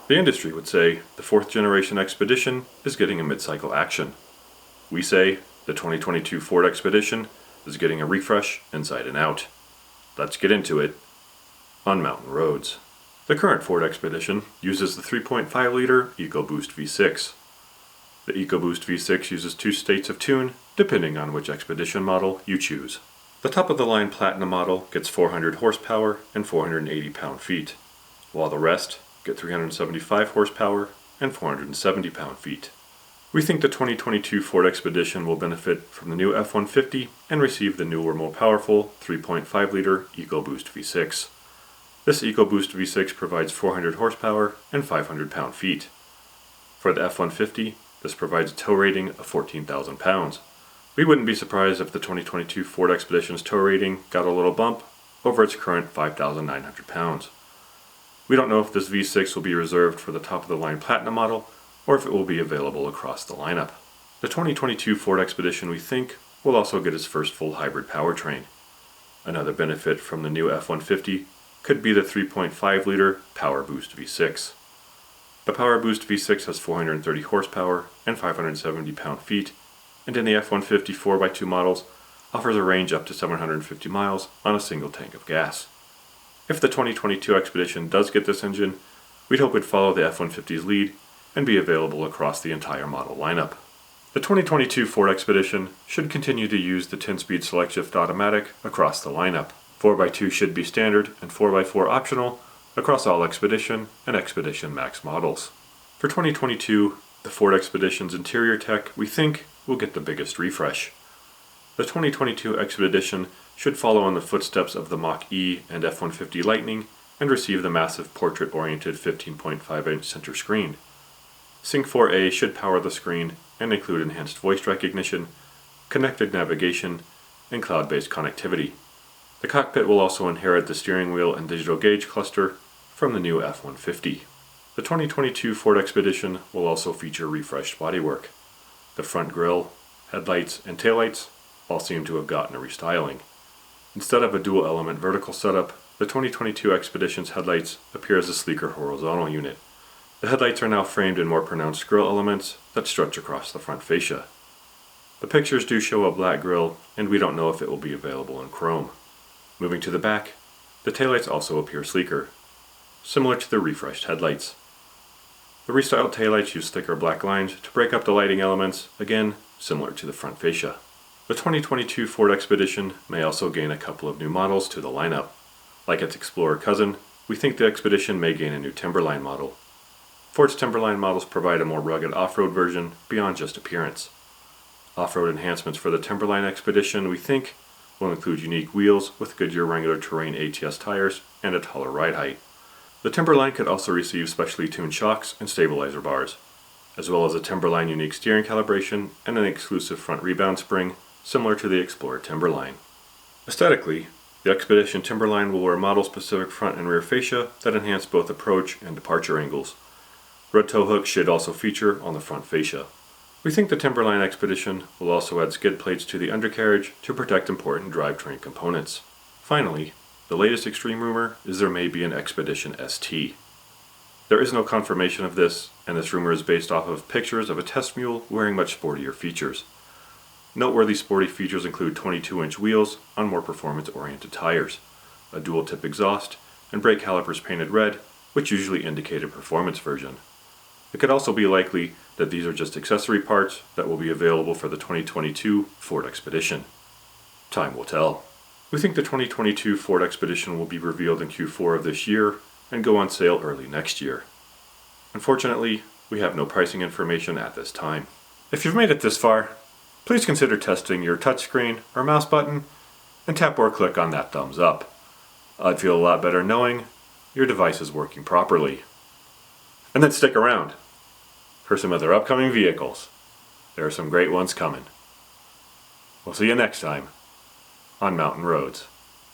The industry would say the 4th generation Expedition is getting a mid-cycle action. We say the 2022 Ford Expedition is getting a refresh inside and out. Let's get into it on mountain roads. The current Ford Expedition uses the 3.5-liter EcoBoost V6. The EcoBoost V6 uses 2 states of tune depending on which Expedition model you choose. The top-of-the-line Platinum model gets 400 horsepower and 480 pound-feet, while the rest get 375 horsepower and 470 pound-feet. We think the 2022 Ford Expedition will benefit from the new F-150 and receive the newer, more powerful 3.5-liter EcoBoost V6. This EcoBoost V6 provides 400 horsepower and 500 pound-feet. For the F-150, this provides a tow rating of 14,000 pounds. We wouldn't be surprised if the 2022 Ford Expedition's tow rating got a little bump over its current 5,900 pounds. We don't know if this V6 will be reserved for the top-of-the-line Platinum model or if it will be available across the lineup. The 2022 Ford Expedition, we think, will also get its first full hybrid powertrain. Another benefit from the new F-150 could be the 3.5-liter PowerBoost V6. The PowerBoost V6 has 430 horsepower and 570 pound-feet, and in the F-150 4x2 models offers a range up to 750 miles on a single tank of gas. If the 2022 Expedition does get this engine, we'd hope it'd follow the F-150's lead and be available across the entire model lineup. The 2022 Ford Expedition should continue to use the 10-speed select shift automatic across the lineup. 4x2 should be standard and 4x4 optional across all Expedition and Expedition Max models. For 2022, the Ford Expedition's interior tech, we think, will get the biggest refresh. The 2022 Expedition should follow in the footsteps of the Mach-E and F-150 Lightning and receive the massive portrait-oriented 15.5-inch center screen. Sync 4A should power the screen and include enhanced voice recognition, connected navigation, and cloud-based connectivity. The cockpit will also inherit the steering wheel and digital gauge cluster from the new F-150. The 2022 Ford Expedition will also feature refreshed bodywork. The front grille, headlights, and taillights all seem to have gotten a restyling. Instead of a dual-element vertical setup, the 2022 Expedition's headlights appear as a sleeker horizontal unit. The headlights are now framed in more pronounced grille elements that stretch across the front fascia. The pictures do show a black grille, and we don't know if it will be available in chrome. Moving to the back, the taillights also appear sleeker, similar to the refreshed headlights. The restyled taillights use thicker black lines to break up the lighting elements, again, similar to the front fascia. The 2022 Ford Expedition may also gain a couple of new models to the lineup. Like its Explorer cousin, we think the Expedition may gain a new Timberline model. Ford's Timberline models provide a more rugged off-road version beyond just appearance. Off-road enhancements for the Timberline Expedition, we think, will include unique wheels with Goodyear regular terrain ATS tires and a taller ride height. The Timberline could also receive specially tuned shocks and stabilizer bars, as well as a Timberline unique steering calibration and an exclusive front rebound spring similar to the Explorer Timberline. Aesthetically, the Expedition Timberline will wear model-specific front and rear fascia that enhance both approach and departure angles. Red tow hooks should also feature on the front fascia. We think the Timberline Expedition will also add skid plates to the undercarriage to protect important drivetrain components. Finally, the latest extreme rumor is there may be an Expedition ST. There is no confirmation of this, and this rumor is based off of pictures of a test mule wearing much sportier features. Noteworthy sporty features include 22-inch wheels on more performance-oriented tires, a dual-tip exhaust, and brake calipers painted red, which usually indicate a performance version. It could also be likely that these are just accessory parts that will be available for the 2022 Ford Expedition. Time will tell. We think the 2022 Ford Expedition will be revealed in Q4 of this year and go on sale early next year. Unfortunately, we have no pricing information at this time. If you've made it this far, please consider testing your touchscreen or mouse button and tap or click on that thumbs up. I'd feel a lot better knowing your device is working properly. And then stick around for some other upcoming vehicles. There are some great ones coming. We'll see you next time on Mountain Roads.